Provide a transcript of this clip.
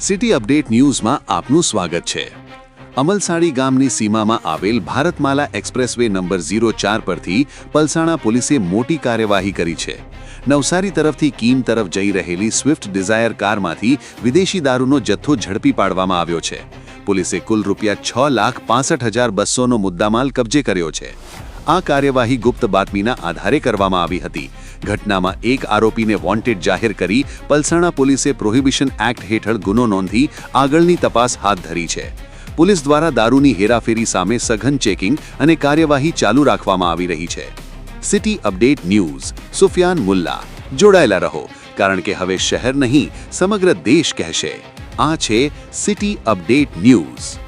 City update ન્યૂઝમાં આપનું સ્વાગત છે। અમલસાડી ગામની સીમામાં આવેલ ભારતમાલા એક્સપ્રેસવે નંબર 04 પરથી પલસાણા પોલીસે મોટી કાર્યવાહી કરી છે। નવસારી તરફથી કીમ તરફ જઈ રહેલી સ્વિફ્ટ ડિઝાયર કારમાંથી વિદેશી દારૂનો જથ્થો ઝડપી પાડવામાં આવ્યો છે। પોલીસે કુલ ₹6,65,200નો મુદ્દામાલ કબજે કર્યો છે। આ કાર્યવાહી ગુપ્ત બાતમીના આધારે કરવામાં આવી હતી। ઘટનામાં એક આરોપીને વોન્ટેડ જાહેર કરી પલસાણા પોલીસે પ્રોહિબિશન એક્ટ હેઠળ ગુનો નોંધી આગળની તપાસ હાથ ધરી છે। પોલીસ દ્વારા દારૂની હેરાફેરી સામે સઘન ચેકિંગ અને કાર્યવાહી ચાલુ રાખવામાં આવી રહી છે। City update news Sufiyan Mulla, જોડાયેલા રહો, કારણ કે હવે શહેર નહીં સમગ્ર દેશ કહેશે। આ છે સિટી અપડેટ ન્યૂઝ।